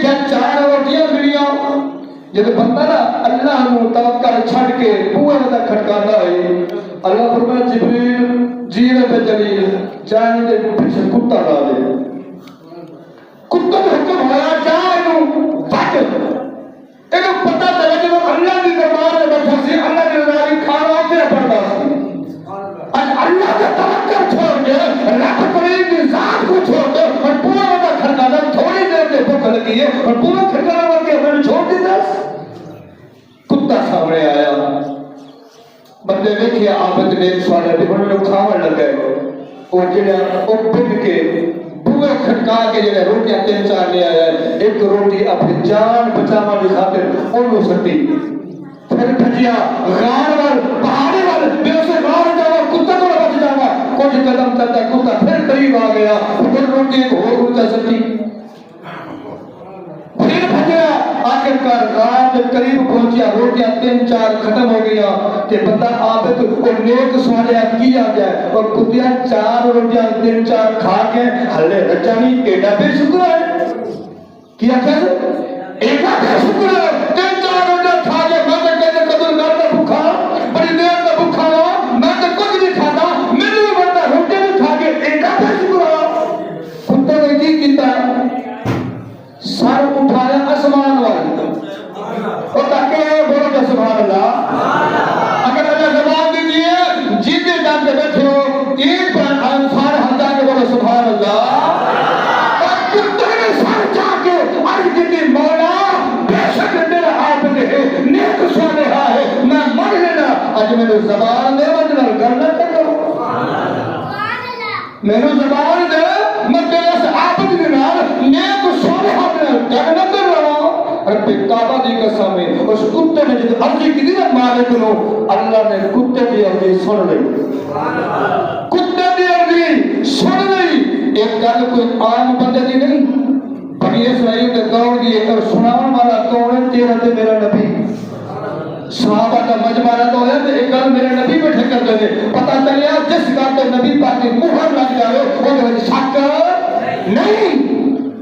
کیا 4 روٹیاں ملیاں جب بندہ نا اللہ نو توکل چھڑ کے بوئے دا کھٹکانا ہے اللہ فرمایا جبریل جینے پہ جلیل جائیں دے پیچھے کتا لا دے کتا تو حکم ہویا جائے نو بٹ اینو پتہ چلا جب اللہ دی دربار میں بیٹھا سی اللہ دی رضا کھانا ہوتے پڑتا سی آج اللہ کا توکل چھوڑ کے رب کریم کی ذات کو چھوڑ کے اور پورا دا کھٹکانا تھوڑی دیر میں بھوک لگی ہے اور پورا کھٹکانا ہوا کہ ہمیں چھوڑ دی دس کتا سامنے آیا بندے دیکھے عابد نے سوالے بھی انہوں نے کھاون لگے وہ جنہیں اوپن کے بوئے کھٹکا کے جنہیں روٹیاں 3-4 لے آیا ہے ایک روٹی اپنی جان بچاوا کی خاطر انہوں سٹی پھر بھجیا غار وال پہاڑی وال بے اسے غار جاوا کتا کو بچ جاوا کچھ قدم چلتا کتا پھر قریب آ گیا پھر روٹی ایک اور اونچا سٹی پھر بھجیا آخر کار غار جب قریب پہنچیا روٹیاں 3-4 ختم ہو گیا کہ بندہ عابد کو نیک سوالیا کیا جائے اور کتیا 4 روٹیاں 3-4 کھا کے ہلے رچانی ایڈا بے شکر ہے کیا کہتے ایڈا بے شکر ہے 3-4 روٹیاں کھا کے میں تو کہتے قدر کرتا بھوکھا بڑی دیر کا بھوکھا ہوا میں تو کچھ نہیں کھاتا میں نے بندہ روٹیاں بھی کھا کے ایڈا بے شکر ہے کتے نے کی کیتا سر اٹھایا آسمان والی اور تاکہ بولو کہ سبحان اللہ اگر اللہ زبان دیجیے جیتے جان کے بیٹھے ہو ایک پر انسان ہٹا کے بولو سبحان اللہ اور کتے نے سر جا کے عرض کی مولا بے شک میرا عابد ہے نیک صالحہ ہے میں مر لینا آج میرے زبان دے وجنا کرنا کرو میرے زبان دے میں تیرے سے عابد کے نال نیک صالحہ کرنا کر رہا رب کعبہ دی قسم ہے اس کتے نے جب عرضی کی دی نا مالک نو اللہ نے کتے دی عرضی سن لئی کتے دی عرضی سن لئی ایک گل کوئی عام بندے دی نہیں بنی اسرائیل کے دور دی اور سناون والا کون ہے تیرا تے میرا نبی صحابہ کا مجمع تو ہے کہ ایک گل میرے نبی بیٹھے کرتے تھے پتہ چلیا جس گل تے نبی پاک کی مہر لگ جائے وہ شک نہیں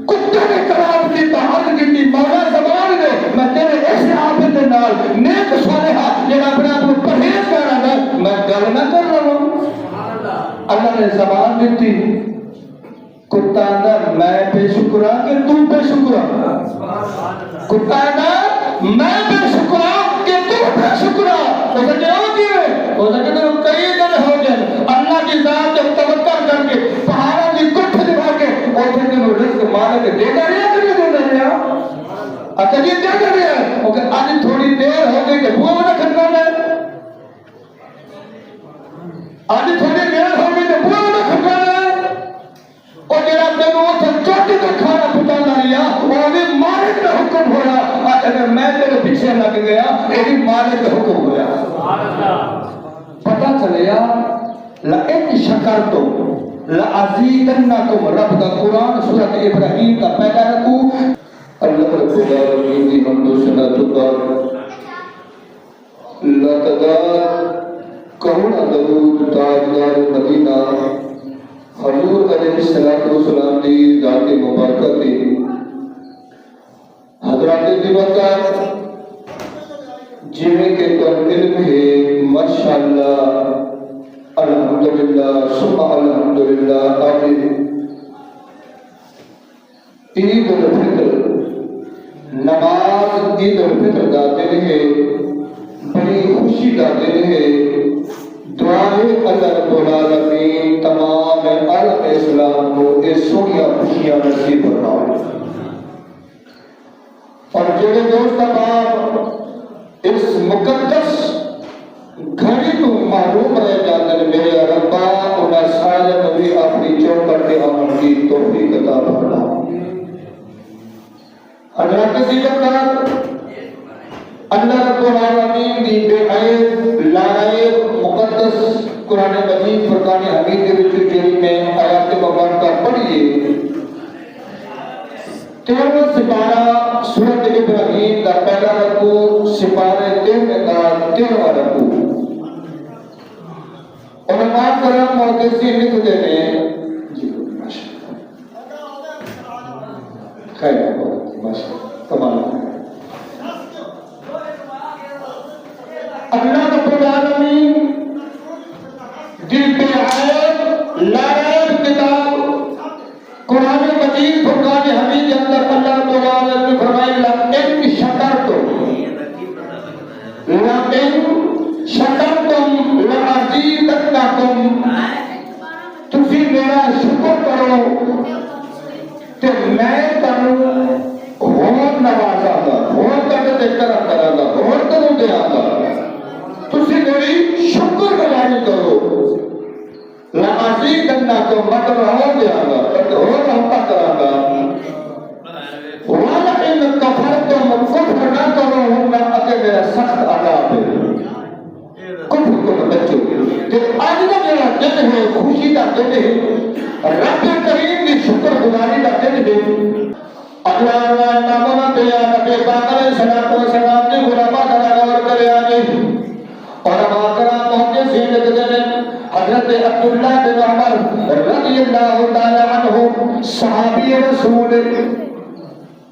کتے نے قرار کی عرض کی مولا زبان دے میں تیرے ایسے عابد دے نال نیک صالحہ جڑا اپنے آپ کو پرہیز کر رہا ہے میں گل نہ کر رہا ہوں اللہ نے زبان دیتی کتا اندر میں بے شکرا کہ تو بے شکرا کتا اندر میں بے شکرا کہ تو بے شکرا وہ سکے ہو کیے وہ سکے تو کئی دن ہو جائے اللہ کی ذات جب توکل کر کے پہاڑوں کی کٹھ دبا کے اور پھر تنہوں رزق مالک دے گا رہا کہ نہیں دے رہا اچھا جی دے گا رہا وہ کہ آج تھوڑی دیر ہو گئی کہ وہ نہ کھٹکانا ہے آج تھوڑی دیر ہو گئی کہ وہ نہ کھٹکانا ہے اور جرا تینوں اتھا چوٹی کا کھانا پکانا رہا اور بھی مالک کا حکم ہو رہا آج اگر میں تیرے پیچھے لگ گیا یہ بھی مالک کا حکم ہو رہا پتہ چلیا لَإِنْ شَكَرْتُمْ لَأَزِيدَنَّكُمْ رب کا قرآن سورۃ ابراہیم کا پہلا رکوع اللہ رب العالمین کی حمد و ثنا تقدر لقدار کروڑا درود تاجدار مدینہ حضور علیہ السلام دی ذات مبارکہ دی حضرات دی برکات جنہیں کے تو علم ہے ماشاءاللہ الحمدللہ ثم الحمدللہ آمین عید الفطر نماز عید الفطر دا دن ہے بڑی خوشی دا دن ہے دعائے اللہ رب العالمین تمام عالم اسلام کو اس سونیا خوشیاں نصیب فرمائے اور جڑے دوست احباب اس مقدس گھڑی تو معلوم رہ جاتے ہیں میرے ربا انہیں سارے نبی اپنی چوکٹ کے عمل کی توفیق عطا فرما حضرت کی برکات اللہ رب العالمین دی بے عیب لائب مقدس قرآن مجید فرقان حمید کے وچ جڑی میں آیات مبارکہ پڑھیے 13 سپارہ سورۃ ابراہیم کا پہلا رکوع سپارہ 13 کا 13واں رکوع علماء کرام محدثین لکھتے ہیں جی ماشاءاللہ خیر بس کمال اللہ رب العالمین دل پہ آیت لائب کتاب قرآن مجید فرقان حمید کے اندر اللہ رب العالمین نے فرمایا لَإِن شَكَرْتُمْ لَأَزِيدَنَّكُمْ تسی میرا شکر کرو کہ میں تنوں اور نوازا گا اور کر گا اور تنوں دیا گا تسی میری شکر گزاری کرو لَأَزِيدَنَّكُمْ مطلب اور دیا گا اور رہتا کرا گا وَلَئِن كَفَرْتُمْ کفر نہ کرو نہ اگر میرا سخت عذاب ہے کفر کو بچو کہ آج کا میرا دن ہے خوشی کا دن ہے رب کریم کی شکر گزاری کا دن ہے اللہ نامہ دیا نبی پاک علیہ السلام نے غلامہ کا غور کرے آگے اور باقرہ پہنچے سینے کے دن حضرت عبداللہ بن عمر رضی اللہ تعالی عنہ صحابی رسول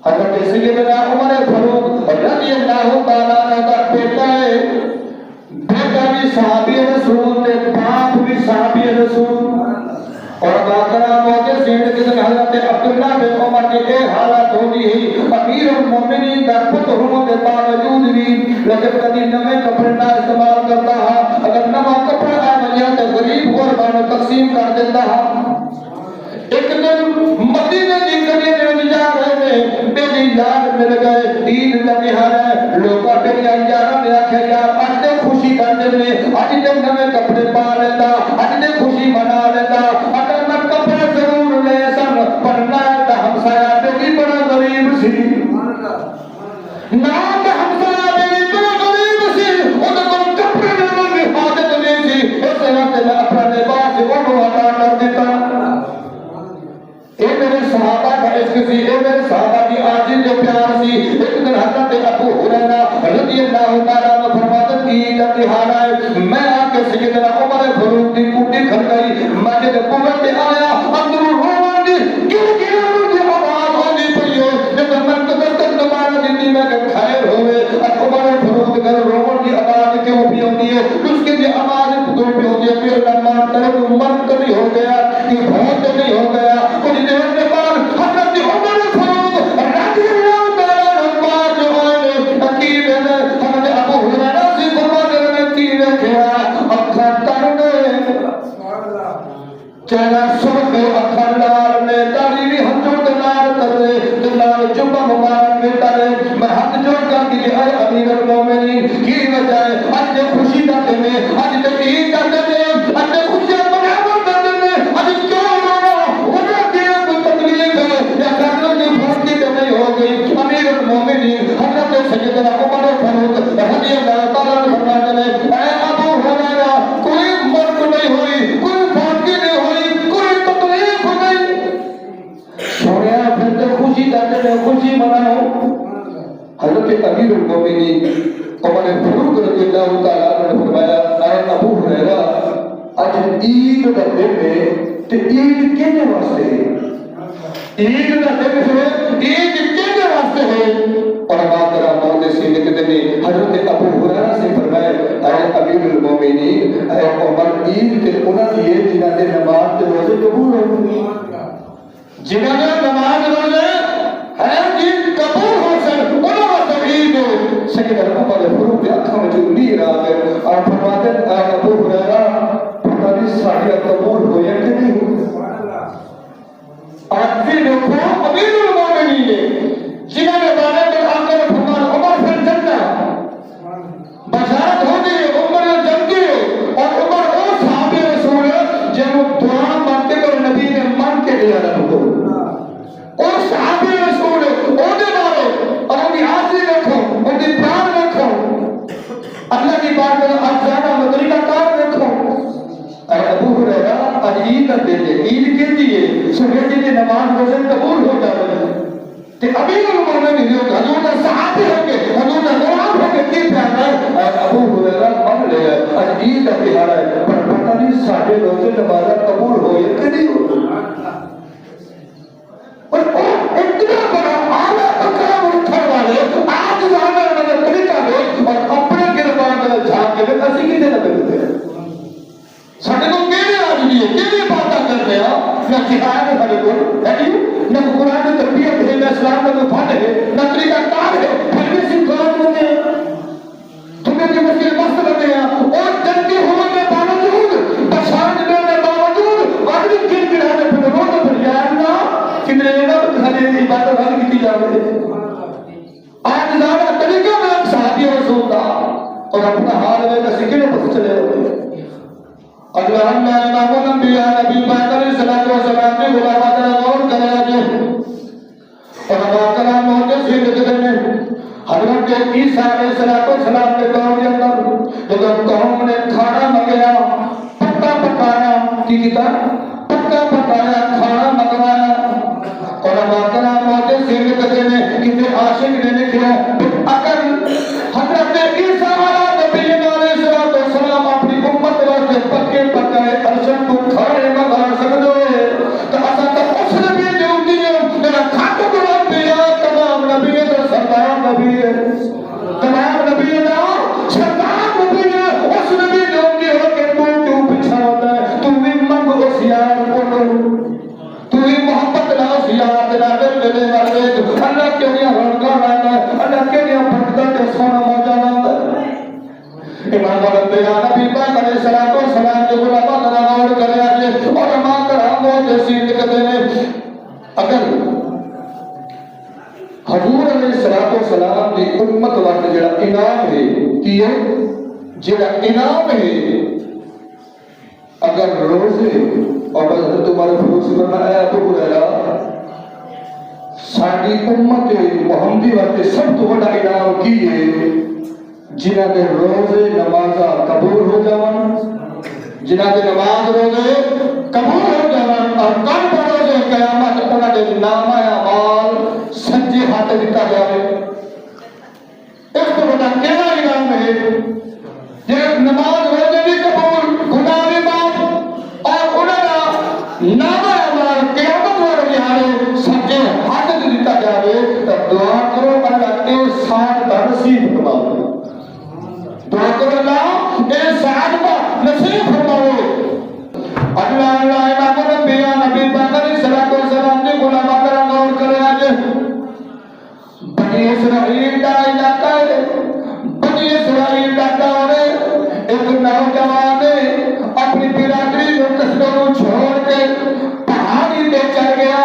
حضرت سیدنا عمر فاروق رضی اللہ تعالی عنہ کا بیٹا ہے بیٹا بھی صحابی رسول نے باپ بھی صحابی رسول اور باقرہ موجے سینے کے دن حضرت عبداللہ بن عمر کی ایک حالت ہوتی ہے امیر المومنین در پت حرمت باوجود بھی لیکن کبھی نمے کپڑے نہ استعمال کرتا ہے اگر نمہ کپڑا آمنیت غریب غربانوں تقسیم کر دیتا ہے ایک دن مدینہ کی قبیلے میں جا رہے ہیں میری یاد مل گئے عید کا تہوار ہے لوگ اپنے یاروں نے آخیا یار اج دے خوشی کرتے ہیں اج دے نویں کپڑے پا لیتا اج دے خوشی منا لیتا اگر میں کپڑے ضرور لے سن پر نہ تے ہمسایا تے بھی بڑا غریب سی نہ تے ہمسایا تے بھی بڑا غریب سی اون کو کپڑے لینے کی حاجت نہیں سی اس واسطے میں اپنا لباس وہ عطا کر دیتا اے میرے صحابہ کا عشق سی اے میرے صحابہ کی عاجز جو پیار سی ایک دن حضرت ابو ہریرہ رضی اللہ تعالیٰ عنہ فرماتے ہیں عید کا تہوار ہے میں آ کے سیدنا عمر فاروق کی کوٹھی کھڑ گئی میں جب قوت پہ آیا اندر روان دی گر دی آواز ہونے پئی ہے جب میں تک نماز دیتی میں کہ خیر ہوئے عمر فاروق کر روان کی آواز کیوں بھی ہوتی ہے اس کے لیے آواز کیوں بھی ہوتی ہے پھر اللہ تعالیٰ کو مرد نہیں ہو گیا کہ بہت نہیں ہو گیا کچھ دیر کے بعد حضرت عمر فاروق رضی اللہ تعالیٰ عنہ جو ہے عقیب ہے حضرت ابو ہریرہ سے فرماتے ہیں کی رکھیا اکھا ترنے چلا سرخ اکھا لال نے داڑھی بھی ہنجو دلال کرے دلال جبہ مبارک میں ترے میں ہاتھ جوڑ کر کے اے امیر المومنین کی وجہ ہے اج خوشی کا دن ہے اج عید کا دن ہے اج خوشی مناور کا دن ہے اج کیوں امیر المومنین حضرت سیدنا عمر فاروق رضی اللہ تعالیٰ عنہ فرماتے ہیں اے ابو ہریرہ کوئی مرگ نہیں ہوئی کوئی پھانکی نہیں ہوئی کوئی تکلیف نہیں سویا پھر تو خوشی کرتے ہیں خوشی مناؤ حضرت امیر المومنین عمر فاروق رضی اللہ تعالیٰ عنہ نے فرمایا اے ابو ہریرہ اج عید کا دن ہے تو عید کہنے واسطے ہے عید کا دن ہے عید کہنے واسطے ہے اور بات کرا موت سینے کے دن حضرت ابو ہریرہ سے فرمایا اے امیر المومنین اے عمر عید کے انہاں دی جنہاں دے نماز تے روزے قبول ہو جنہاں دے نماز روزے ہے عید قبول ہو سن انہاں واسطے عید سیدنا عمر فاروق کی اکھاں وچ نیر آ گئے اور فرماتے ہیں اے ابو ہریرہ پتہ نہیں ساڈے قبول ہویا کہ نہیں ہویا آج بھی دیکھو امیر المومنین نے جنہوں نے بارے میں آکر فرمان عمر پھر جنگا بشارت ہو گئی ہے عمر جنگی ہے اور عمر وہ صحابی رسول ہے جنہوں دعا مانتے کر نبی نے مان کے لیا رہا کو وہ صحابی رسول ہے وہ دے بارے اور ان کی حاضری رکھو ان کی پیار رکھو اللہ کی بات میں افزانہ مدری کا کار رکھو اے ابو ہریرہ آج عید دے دے عید کے لیے سنیتی دی نماز روزے قبول ہو جائے تے امیر المومنین ہو حضور کا صحابی ہو کے حضور کا غلام ہو کے کی پیار ہے اے ابو ہریرہ مان لے آج عید کا تہوار ہے پر پتہ نہیں ساڈے روزے نماز قبول ہوئے کہ نہیں ہو اور اتنا بڑا اعلیٰ جہاد ہے نہ قرآن کی تربیت ہے نہ اسلام کا کوئی فن ہے نہ طریقہ کار ہے پھر بھی صرف غلط بنے ہیں تمہیں کی مسئلے مست بنے ہیں اور جنتی ہونے کے باوجود بشارت دینے باوجود واقعی گر گرانے پھر رونے پر یادنا کتنے لینا خلی عبادت حل کی جاوے آج زیادہ طریقہ میں ایک صحابی رسول تھا اور اپنا حال میں کا سکھنے پر چلے ہوئے اللہ امام الانبیاء نبی پاک علیہ الصلوۃ والسلام نے غلامہ کرام اور کرایا جو اور ہمارا کرام ہوتے سے لکھتے ہیں حضرت عیسیٰ علیہ السلام کے دور کے اندر جب قوم نے کھانا منگایا پکا پکایا کی کتا پکا پکایا کھانا منگوایا اور ہمارا کرام ہوتے سے لکھتے ہیں کتنے عاشق نے لکھا اگر حضرت عیسیٰ نبی علیہ السلام اپنی امت واسطے پکے پکائے ارشد کو کھانے منگا سکتے تو اصل تو اس نبی جو ہوتی ہے میرا خاتم الانبیاء تمام نبی ہے سردار نبی ہے تمام نبی ہے سردار نبی ہے اس نبی جو ہوتی ہے کہ تو کیوں پیچھا ہوتا ہے تو بھی منگ اس یار کو تو بھی محبت لا اس یار لا دل دلے والے اللہ کے لیے رنگا رہتا ہے اللہ کے لیے بھٹکتا کے سونا موجہ رہتا ہے امام الانبیاء نبی پاک علیہ السلام جو غلامہ کرام اور کرے آجے اور امام کرام وہ جیسی لکھتے ہیں اگر حضور علیہ السلام کی امت وقت جڑا انعام ہے کہ جڑا انعام ہے اگر روزے اور حضرت تمہارے فروس کرنا ہے ابو ہریرہ ساری امت محمدی وقت سب تو بڑا انعام کی ہے جنہ کے روزے نمازہ قبول ہو جاون جنہ کے نماز روزے قبول ہو جاون اور کل روزے قیامت انہاں دے نامہ اعمال سجے ہاتھ دیتا جاوے اس کو بڑا کیڑا انعام ہے جے نماز روزے بھی قبول گناہ بھی معاف اور انہاں دا نامہ اعمال قیامت والے دہاڑے سجے ہاتھ دیتا جاوے تو دعا کرو اللہ اے ساتھ دا نصیب فرماؤ دعا کرو اللہ اے ساتھ دا نصیب فرماؤ اللہ امام الانبیاء نبی پاک علیہ السلام نے غلامہ کرام اور کرے آجے بنی اسرائیل کا علاقہ ہے بنی اسرائیل کا دور ہے ایک نوجوان اپنی برادری کو قصبے کو چھوڑ کے پہاڑی پہ چڑھ گیا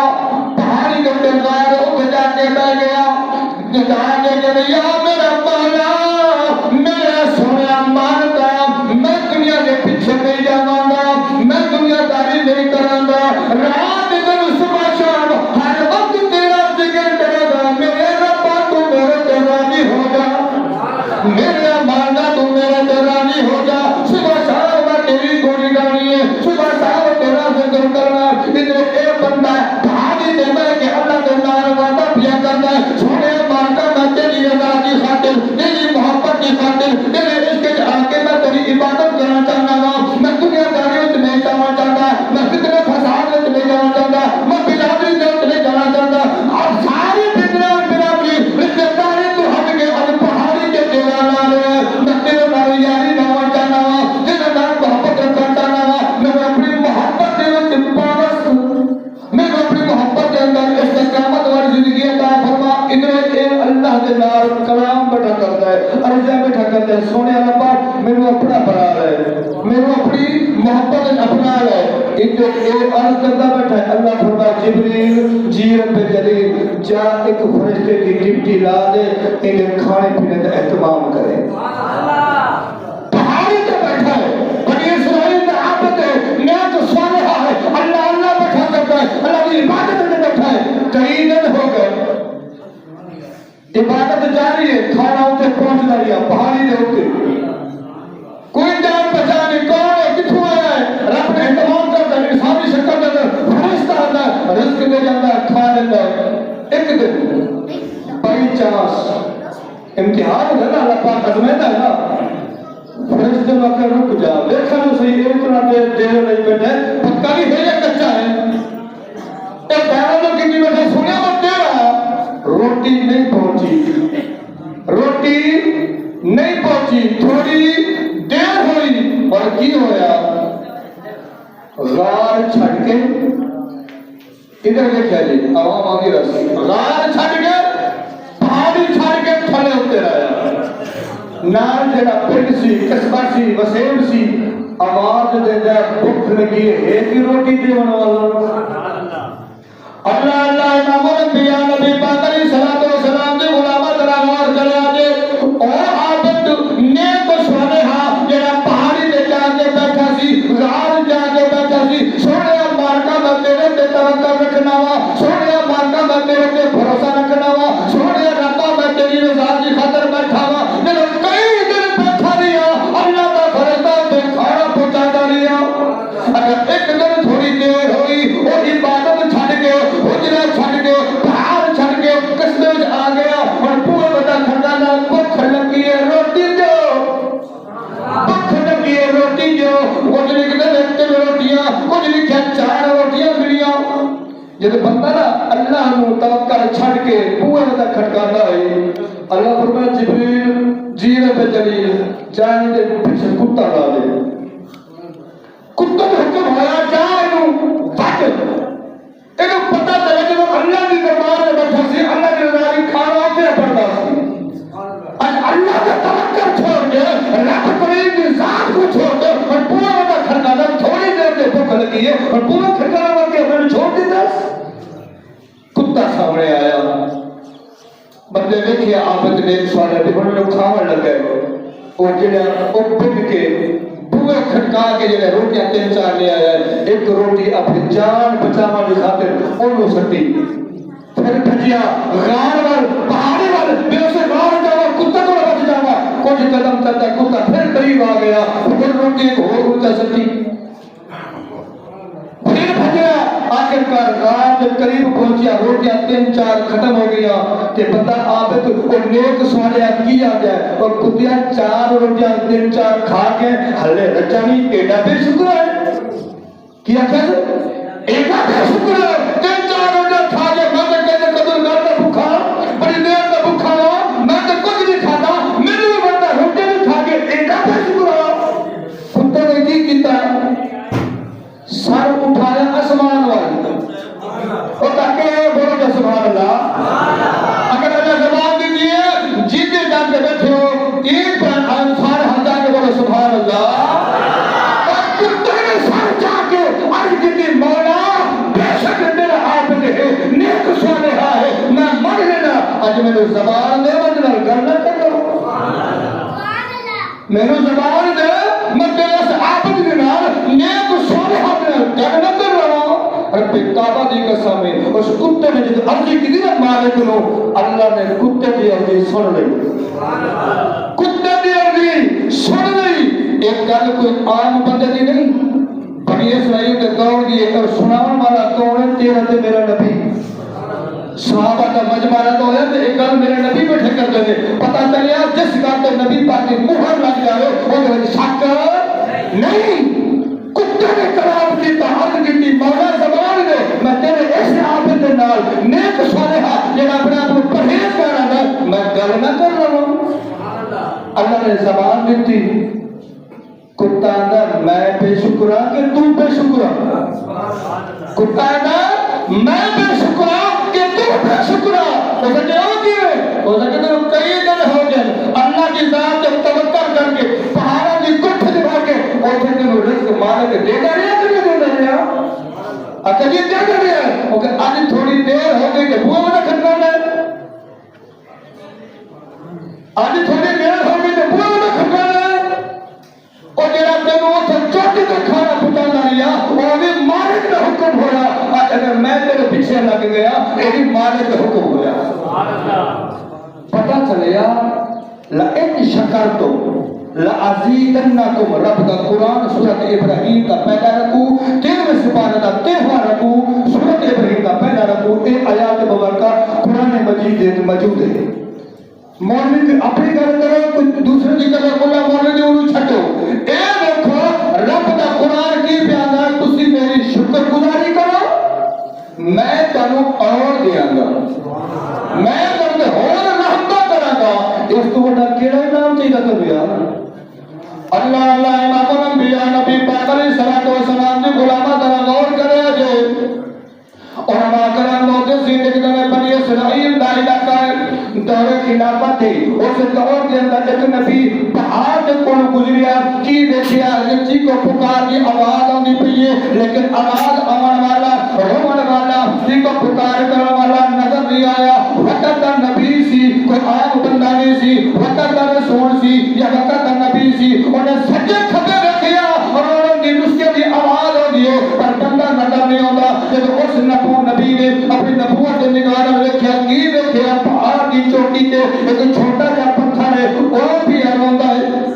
پہاڑی کے غار اٹھ جا کے بیٹھ گیا جانے کے لئے میرا مولا میرا سونا مانتا میں دنیا کے پیچھے نہیں جاؤں گا میں دنیا داری نہیں کروں گا رات دن صبح شام ہر وقت تیرا ذکر کرے گا میرے ربا تو میرے درانی ہو جا میرا مانا تو میرے درانی ہو جا صبح شام تیری گوڑی گانی ہے صبح شام تیرا ذکر کرنا ادھر اے بندہ بھاگی دے میں کہ اللہ کے نام وعدہ پیا کرنا ہے سونے مانتا میں تیری آزادی خاطر تیری محبت کی خاطر تیرے عشق کے آگے میں تیری عبادت کرنا چاہنا ہوں میں دنیا داریوں سے نہیں جانا چاہتا میں فتنہ فساد سے نہیں جانا چاہتا میں برادری سے نہیں جانا چاہتا اور ساری فتنہ برادری رشتہ داری تو ہم کے ان پہاڑی کے دیوانا ہے میں تیرے نام یاری نام چاہنا ہوں تیرے نام محبت رکھنا چاہنا ہوں میں اپنی محبت کے پاس میں اپنی محبت کے اندر استقامت والی زندگی عطا فرما ادھر اے اللہ کے نام کلام بیٹھا کرتا ہے عرضہ بیٹھا کرتا ہے سونے ربا میرے اپنا بنا ہے میرے اپنی محبت اپنا ہے ادھر اے عرض کرتا بیٹھا ہے اللہ فرما جبریل جی رب جلیل جا ایک فرشتے کی ڈپٹی لا دے انہیں کھانے پینے کا اہتمام کرے پہاڑی پہ بیٹھا ہے بنی اسرائیل میں عابد ہے نیک صالحہ ہے اللہ اللہ بیٹھا کرتا ہے اللہ کی عبادت میں بیٹھا ہے کئی دن ہو گئے عبادت جاری ہے کھانا ہوتے پہنچ رہی ہے پہاڑی دے ہوتے کوئی جان پہچانی کون ہے کتھوں آیا ہے رب نے اہتمام کرتا ہے انسانی شکل کے اندر فرشتہ آتا ہے رزق دے جاتا ہے کھا لیتا ہے ایک دن بائی چانس امتحان ہے نا اللہ پاک ازمیتا ہے نا فرشتے میں کہ رک جا دیکھا جو صحیح اتنا دیر نہیں بیٹھے پکا بھی ہے یا کچا ہے ایک بیانوں کی بیٹھے سنیا مت دے رہا روٹی نہیں پہنچی تھوڑی دیر ہوئی اور کی ہویا غار چھڑ کے ادھر دیکھا جی عوام آگے رسی غار چھڑ کے پہاڑی چھڑ کے تھلے ہوتے رہا نال جڑا پنڈ سی قصبہ سی وسیم سی آواز دے جا بھوک لگی ہے کی روٹی دیون والا اللہ اللہ امام الانبیاء نبی پاک علیہ الصلوۃ والسلام دے غلاماں ذرا غور کرے آجے او عابد نیک صالحہ جڑا پہاڑی دے جا کے بیٹھا سی غار جا کے بیٹھا سی سونے مالکا میں تیرے تے توکل رکھنا وا سونے مالکا میں تیرے تے بھروسہ رکھنا وا سونے ربا میں تیری رضا کی خاطر بیٹھا وا جب کئی دن بیٹھا رہیا اللہ دا فرشتہ تے کھانا پہنچاتا رہیا اگر ایک دن تھوڑی دیر ہوئی وہ عبادت چھڑ کے حجرہ چھڑ کے پہاڑ چھڑ کے قصبے وچ آ گیا اور پورے بڑا کھڑا بھوک لگی ہے روٹی دو بھوک لگی ہے روٹی دو کچھ لکھتے لکھتے روٹیاں کچھ لکھا 4 روٹیاں ملیاں جب بندہ نا اللہ نو توکل چھڑ کے پورے بڑا کھڑکانا ہے اللہ فرمایا جبریل جیرے پہ چلی جائیں دے پیچھے کتا لا دے کتا نے حکم ہویا جا انہوں بھٹ انہوں پتہ چلے کہ وہ اللہ کی دربار میں بیٹھا سی اللہ کی رضا کی کھانا ہوتے پڑھتا سی آج اللہ کا توکل چھوڑ کے رب کریم کی ذات کو چھوڑ کے اور پورا بڑا کھڑکانا تھوڑی دیر کے بھوک لگی ہے اور پورا کھڑکانا بن کے ہمیں چھوڑ دیتا کتا سامنے آیا بندے دیکھئے عابد نے ایک سوال ہے انہوں نے کھاون لگ گئے وہ جنہیں وہ بھگ کے بوئے کھٹکا کے جنہیں روٹیاں 3-4 لے آیا ہے ایک روٹی اپنی جان بچاوا کی خاطر انہوں سٹی پھر بھجیا غار وال پہاڑی وال بے اسے غار جاوا کتا کو بچ جاوا کچھ قدم چلتا کتا پھر قریب آ گیا پھر روٹی ایک ہو اونچا سٹی پھر بھجیا آخر کار غار جب قریب پہنچیا روٹیاں 3-4 ختم ہو گیا کہ بندہ عابد اور نیک صالح کیا جائے اور کتیا 4 روٹیاں 3-4 کھا کے ہلے رچانی ایڈا بے شکر ہے کیا کہتے ایڈا بے شکر ہے 3-4 روٹیاں کھا کے میں نے کہتے قدر کرتا بھوکھا بڑی دیر میں بھوکھا ہوا میں نے کچھ نہیں کھاتا میں نے بندہ روٹی نہیں کھا کے ایڈا بے شکر ہوا کتے نے کی کیتا سر اٹھایا آسمان والی اور تاکہ بولو کہ سبحان اللہ اگر اللہ زبان دیجئے جیتے جان کے بیٹھے ہو ایک پر انسان ہم جا کے بولو سبحان اللہ اور کتے نے سر جا کے عرض کی مولا بے شک میرا عابد ہے نیک صالحہ ہے میں مر لینا آج میرے زبان دے مجھے کرنا کرو میرے زبان دے میں تیرے سے عابد دینا نیک صالحہ کرنا کر رہا رب کعبہ دی قسم ہے اس کتے نے جب عرضی کی دی مالک نو اللہ نے کتے دی عرضی سن لی کتے دی عرضی سن لی ایک گل کوئی عام بندے دی نہیں بنی اسرائیل کے دور دی ایک سناون والا کون ہے تیرا تے میرا نبی صحابہ کا مجمع تو ہے ایک گل میرے نبی پہ ٹھکر دے پتہ چلیا جس گل تے نبی پاک کی مہر لگ جائے وہ شک نہیں کتے نے کلام کی تحرک کی مولا زبان دے میں تیرے ایسے عابد دے نال نیک صالحہ جنہاں اپنے آپ کو پرہیز کر رہا ہے میں گل نہ کر رہا ہوں اللہ نے زبان دیتی کتا اندر میں بے شکرہ کہ تو بے شکرہ کتا اندر میں بے شکرہ کہ تو بے شکرہ ہو سکے ہو کیے ہو سکے تو کئی دن ہو جائے اللہ کی ذات جب توکل کر کے پہاڑوں کی کٹھ دبا کے اور پھر تینوں رزق مانے کے دے دے رہا کہ نہیں دے رہا اچھا یہ کیا کر رہا ہے کہ آج تھوڑی دیر ہو گئی کہ بھوک نہ کھٹنا ہے آج تھوڑی دیر ہو گئی کہ بھوک نہ کھٹنا ہے اور جڑا تینوں اتھے چوٹی تے کھانا پہنچانا رہیا وہ بھی مالک کا حکم ہوا آج اگر میں تیرے پیچھے لگ گیا یہ بھی مالک کا حکم ہوا پتہ چلیا لئن شکرتم لَعَزِيدَنَّكُمْ رب کا قرآن سورت ابراہیم کا پہلا رکو 13ویں سپارہ کا 13واں رکو سورت ابراہیم کا پہلا رکو ایک آیات مبارکہ قرآن مجید موجود ہے مولوی کی اپنی گل کرو کوئی دوسرے کی گل کرو مولوی کی انہوں چھٹو اے دیکھو رب کا قرآن کی پیادا تسی میری شکر گزاری کرو میں تنوں اور دیاں گا میں تنوں اور رحمتہ کراں گا اس کو بڑا کیڑا نام چاہیے کر دیا اللہ اللہ امام الانبیاء نبی پاک علیہ الصلوۃ والسلام کی غلامہ ذرا غور کرے جے اور محدثین لکھتے ہیں بنی اسرائیل دا علاقہ ہے دور خلافت تھی اس دور کے اندر ایک نبی پہاڑ کے کول گزریا کی دیکھیا رچی کو پکار کی آواز آنی پئی ہے لیکن آواز آن والا رومن والا جی کو پکار کرنے والا نظر نہیں آیا وقت دا نبی سی کوئی عام بندہ نہیں سی وقت دا رسول سی یا وقت دا نبی سی انہیں سجے کھبے رکھیا اور انہوں نے نسخے کی آواز ہو دیئے پر بندہ نظر نہیں ہوتا جب اس نبی نے اپنی نبوت نگاہ رکھیا کی دیکھیا پہاڑ کی چوٹی کے ایک چھوٹا جا پتھر ہے وہ بھی ہروندا ہے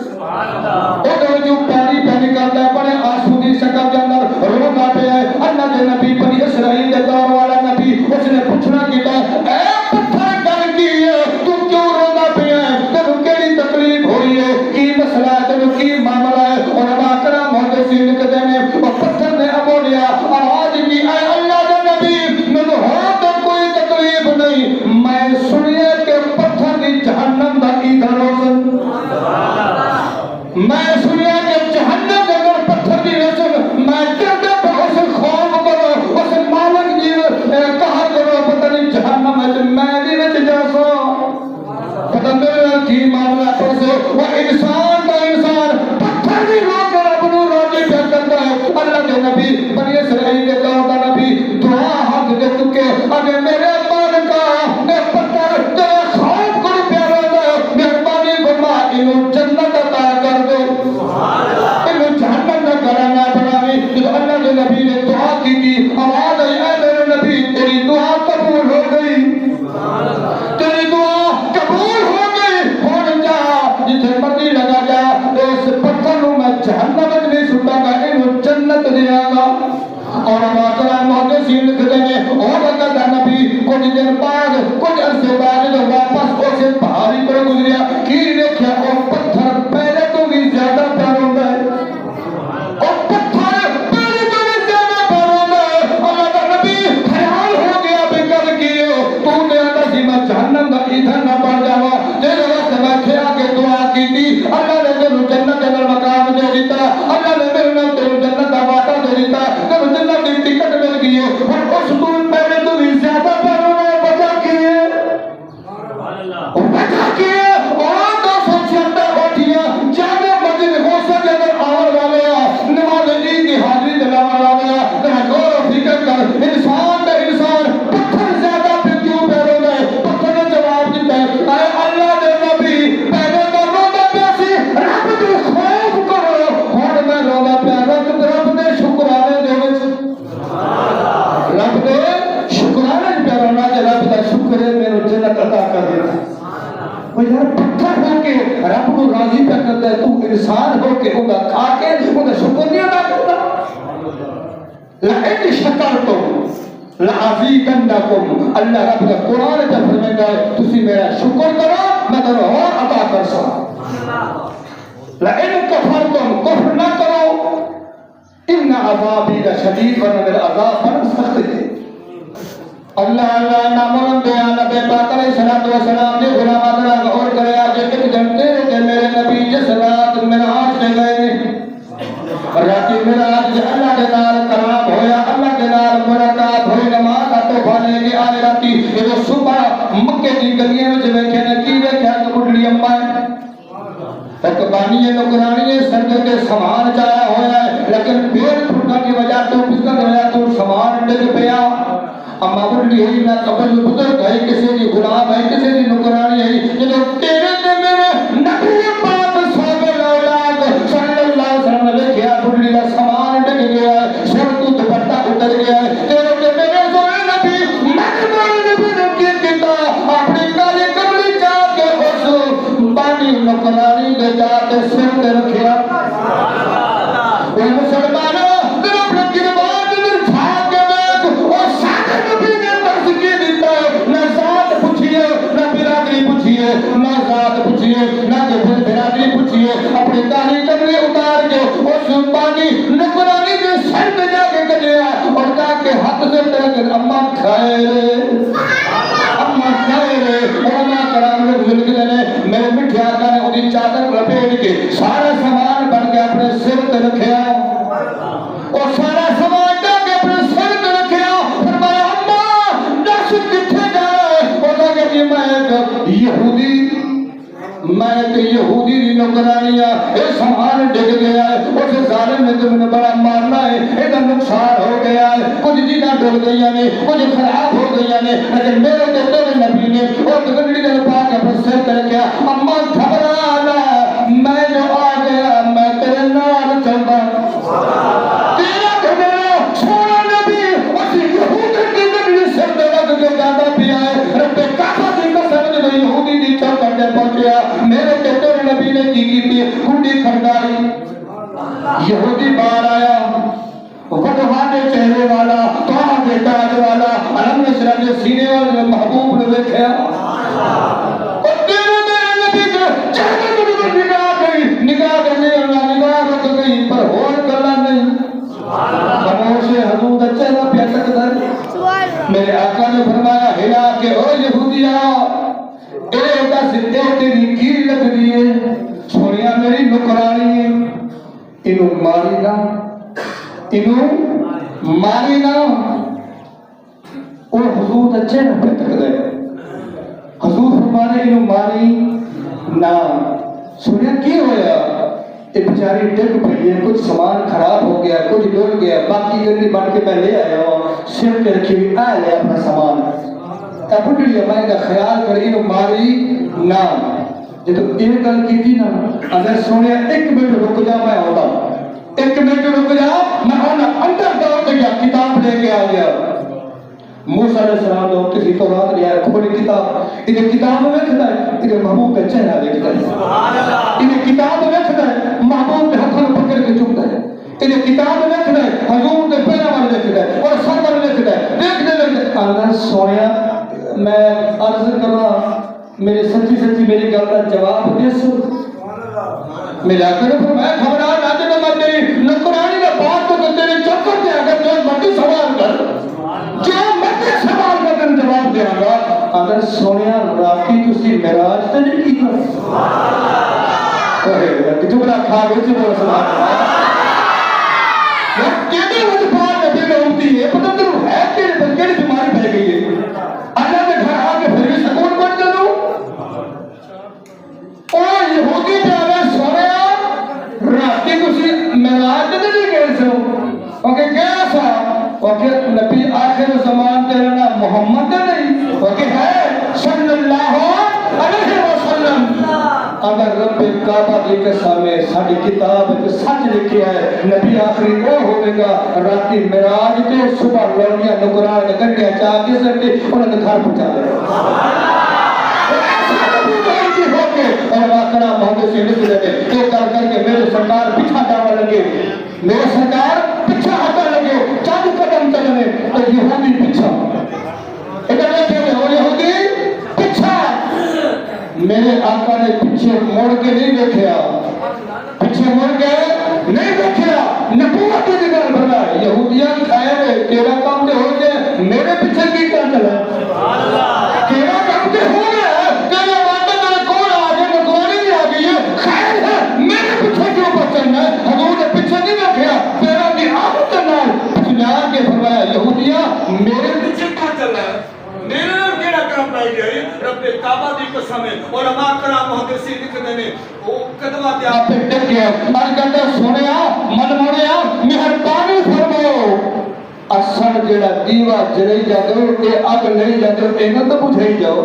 ادھر جو پانی پہ نکلتا ہے بڑے آنسو کی شکل کے اندر رونا پہ ہے اللہ کے نبی بنی اسرائیل کے دور والا نبی اس نے پوچھنا کیتا اے پتھر کر کی ہے تو کیوں رونا پہ ہے تینوں کیڑی تکلیف ہوئی ہے کی مسئلہ ہے تینوں کی معاملہ ہے اور علماء کرام محدثین لکھتے ہیں اور پتھر نے بولیا آواز کی اے اللہ کے نبی مجھے ہو تو کوئی تکلیف نہیں میں سنیے کہ پتھر کی جہنم دا ادھر روشن میں سنیا کہ جہنم کے اندر پتھر کی روشن میں کہتے ہیں اسے خوف کرو اسے مالک جی کہا کرو پتہ نہیں جہنم ہے میں بھی وچ جاسا پتہ نہیں کی معاملہ پر سے وہ انسان کا انسان پتھر بھی رو کر اپنو راضی پہ کرتا ہے اللہ کے نبی بنی اسرائیل کے دور کا نبی دعا ہاتھ دے چکے اگر میرے مالکا میں پتھر تیرے خوف کو پیارا ہے مہربانی فرما انہوں جنت عطا کر دے انہوں جہنم نہ کرانا بناوی جب اللہ کے نبی نے دعا کی تھی آواز آئی اے میرے نبی تیری دعا قبول ہو گئی تیری دعا قبول ہو گئی ہون جا جتھے مرضی لگا جا اس پتھر نو میں جہنم وچ نہیں سٹا گا انہوں جنت دیا گا اور ماترا محدثین لکھتے ہیں اور وقت نبی کچھ دن بعد کچھ عرصے بعد جو واپس اسے پہاڑی پر گزریا کی دیکھا اور پتھر پہلے تو بھی زیادہ پیار ہوتا ہے اور پتھر پہلے تو بھی زیادہ پیار ہوتا ہے اللہ کا نبی خیال ہو گیا بکر کیے تو نے اندر میں جہنم کا ادھر نہ پڑ جاوا تیرے وقت میں کھیا کے دعا کی تھی اللہ نے تیرے جنت کے اندر مقام دے دیتا اللہ نے میرے نام تیرے جنت کا وعدہ دے دیتا تیرے جنت کی ٹکٹ مل گئی ہے اور اس تو پہلے تو بھی زیادہ پیار ہونا بچا کیے بچا کیے اور 276 اٹھیا جانے مسجد غوثہ کے اندر آور والے نماز عید کی حاضری دلانے والے ذرا غور و فکر کر انسان بے انسان پتھر زیادہ پہ کیوں پیرو گئے پتھر نے جواب دیتا ہے اے اللہ دے نبی پہلے تو رونا پیاسی رب دے خوف کرو اور میں رونا پیارا کہ رب دے شکرانے دے رب دے شکرانے پیارا نہ کہ رب دا شکر ہے میرے جنت عطا کر دیتا وہ یار پتھر ہو کے رب کو راضی پہ کرتا ہے تو انسان ہو کے انہا کھا کے انہا شکر نہیں ادا کرتا لَإِنْ شَكَرْتُمْ لَعَزِيدَنَّكُمْ اللہ رب کا قرآن جب فرمائے گا تسی میرا شکر کرو میں تمہیں اور عطا کر سکتا لَإِنْ كَفَرْتُمْ کفر نہ کرو ان عذابی لشدید ورنہ میرا عذاب بڑا سخت ہے اللہ نامن بیان نبی پاک علیہ السلام نے غلام آدھرہ غور کرے آج ایک جنتے کہ میرے نبی جس رات معراج میں گئے راتی معراج اللہ کے نال کلام ہویا اللہ کے نال ملاقات ہوئی نماز توبہ لے کے آنے راتی یہ جو صبح مکے کی گلیاں میں ویکھے نے کی ویکھیا کہ بڈھڑی اماں ایک بانی نوکرانی سرد کے سامان چایا ہوا ہے لیکن پیر پھٹا کی وجہ تو پسکا کی وجہ تو سامان ڈگ پیا اما بڑھڑی ہوئی نہ قبل بزرگ ہے کسی کی غلام ہے کسی کی نوکرانی ہے جنہوں تیرے نے میرے نبی پاک صلی اللہ علیہ وسلم نے کیا بڑھڑی کا سامان ڈگ گیا ہے سر تو دوپٹہ اتر گیا ہے تیرے نے میرے سونے نبی مجموعی نبی نے کی کتا اپنی کالی کملی جا کے اس بانی نوکرانی دے جا کے سر دے رکھیا وہ مسلمانوں دل اپنے گربان دل چھا کے بیک اور ساتھ نبی نے درس کی دیتا ہے نہ ذات پوچھئے نہ برادری پوچھئے نہ ذات پوچھئے ایک یہودی دی نوکرانیاں اے سامان ڈگ گیا ہے، اس ظالم نے تمہیں بڑا مارنا ہے، یہ نقصان ہو گیا ہے، کچھ چیزاں ڈل گئی نے، کچھ خراب ہو گئی نے، لیکن میرے تو تیرے نبی نے وہ گنڈی دل پا کے اپنے سر پہ رکھا، اما گھبرا نہ، میں جو آ گیا میں تیرے نال چلتا تیرا گھبرا سونا نبی اس یہودی کی گنڈی سر پہ رکھ کے جاتا پیا ہے، رب کعبہ کی قسم جو یہودی دی چل کر دے پہنچیا، میرے تو تیرے نبی نے کی تھی کنڈی کھڑکائی، یہودی باہر آیا، وڈوانے چہرے والا، توہاں کے تاج والا، علم نشرہ کے سینے والے محبوب نے دیکھا، اور تیرے میرے نبی کے چہرے کو نگاہ گئی، نگاہ کرنے اللہ نگاہ رکھ گئی، پر اور گلا نہیں، خاموش حضور کا چہرہ پہ سکتا ہے۔ میرے آقا نے فرمایا ہلا کہ او یہودیہ اے دا زندے تیری کی لگ رہی ہے، چھوڑیا میری نکرانی ہے، انہوں ماری نہ، انہوں ماری نہ، اور حضور دا چہرہ پہ تک دے، حضور فرمانے انہوں ماری نہ، سنیا کی ہویا، ایک بچاری ڈگ پئی ہے، کچھ سامان خراب ہو گیا، کچھ ڈول گیا، باقی گندی بن کے میں لے آیا ہوں، سر کے رکھی ہوئی آ لے اپنا سامان، اپنی میں کا خیال کر انہوں ماری نہ، جب ایک گل کی تھی نا، اگر سنیا ایک منٹ رک جا میں ہوتا، ایک منٹ رک جا میں ہونا اندر دوڑ گیا، کتاب لے کے آ گیا، موسیٰ علیہ السلام نے کسی تورات لیا ہے، کھولی کتاب، انہیں کتاب میں کھتا ہے، انہیں محبوب کا چہرہ دیکھتا ہے، انہیں کتاب میں کھتا ہے، محبوب کے ہتھوں پکڑ کے چکتا ہے، انہیں کتاب میں کھتا ہے، حضور کے پیرہ والے لکھتا ہے، اور سر والے لکھتا ہے، دیکھنے لگتا ہے، اللہ سویا میں عرض کر رہا میرے سچی میری گل کا جواب دے سو، میرا کرے پر میں خبران آتے نہ مر تیری نکرانی کا بات تو تیرے چکر دے اگر جو مرضی سوال کر جو مرضی سوال کر تیرے جواب دے گا، اگر سونیا راتی تسی معراج تے نہیں کیتا اوہ جملہ کھا گئے سے بولا سبحان اللہ کیڑے وجہ پار نبی میں ہوتی ہے پتہ تیرے ہے تیرے پر کیڑی بیماری پہ گئی ہے، اللہ کے گھر آ کے پھر بھی سکون بن جا دو، اور یہودی پہ آگے سونیا راتی تسی معراج تے نہیں گئے سو، اوکے کیسا اوکے نبی آخر زمان تیرا نام محمد نہیں، اوکے ہے صلی اللہ علیہ وسلم، اگر رب کعبہ کی قسم میں ساری کتاب میں سچ لکھیا ہے نبی آخری وہ ہوئے گا راتی معراج تے صبح لوڑیاں نکران گنڈیاں چاہ کے سکتے انہوں نے گھر پہنچا دے اور واقعہ محمد سے لکھ لگے تو کر کے میرے سرکار پیچھا جاوا لگے، میرے سرکار پیچھا ہٹا لگے، چند قدم چلنے اور یہودی پیچھا ادھر دیکھے ہوئے اور یہودی پیچھا، میرے آقا نے پیچھے موڑ کے نہیں دیکھیا، پیچھے موڑ کے نہیں دیکھیا، نبوت کی گل بنا یہودیاں کھائے ہوئے تیرا کام دے ہو گئے میرے پیچھے کی کیا چلا تیرا کام دے ہو گیا تیرا وعدہ میرے کون آگے نکوانی بھی آگئی ہے، خیر ہے میرے پیچھے کیوں بچنا ہے، حضور نے پیچھے نہیں دیکھیا، تیرا بھی آہت کرنا ہے، پچھلے آگے فرمایا یہودیاں میرے پیچھے کیا چل رہا ہے، میرے نام کیڑا کام پائی گیا ہے، رب کعبہ دی قسم ہے، اور اما کرام محدثی لکھ دینے وہ قدمہ دے آپ پہ ٹک گیا، اور کہتا سونیا من موڑیا مہربانی فرماؤ، اصل جڑا دیوا جڑی جاندو اے اگ نہیں جاندو اینو تو بجھائی جاؤ،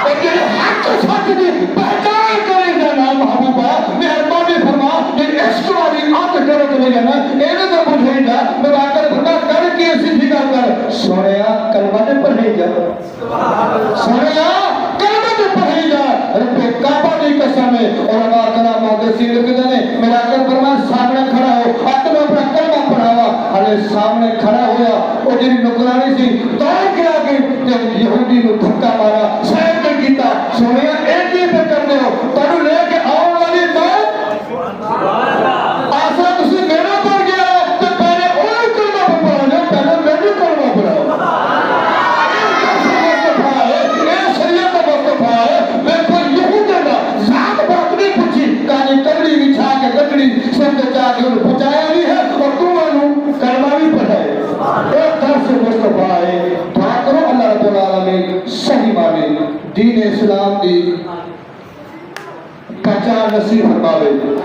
اے جڑے حق سچ دی پہچان کرے جانا محبوبہ مہربانی فرما کہ عشق والی اگ کرے چلے جانا اینو تو بجھائی جا، میں آکر فرما کر کے اسی فکر کر سونیا کلمہ نے پڑھے جا، سونیا کلمہ نے پڑھے جا، رب کعبہ دی قسم ہے، اور اما کرام محدثی لکھ دینے میرا آکر فرما سامنے کھڑا ہو آتم اپنا کلمہ پڑھاوا، ہمیں سامنے کھڑا ہوا اور جنہی نکرانی سی دوڑ کے آگے جب یہودی کو دھکا مارا سیب نے کیتا سونیا ایک ہی پہ کرنے ہو تڑو لے کے آؤں والی تو آسا تسی میرا پڑ گیا ہے تو پہلے اوہ کلمہ پر پڑھا لے پہلے میرے کلمہ پڑھا اے شریعت کا مصطفیٰ ہے میں کوئی یہود ہے نا ذات بات نہیں پوچھی کہانی کبڑی بچھا کے کبڑی سب کے چاہ کے انہوں پچایا بھی ہے اور تم انہوں کلمہ بھی پڑھائے ایک طرف سے مصطفیٰ ہے دعا کرو اللہ رب العالمین صحیح مانے دین اسلام دی نصیب فرماوے.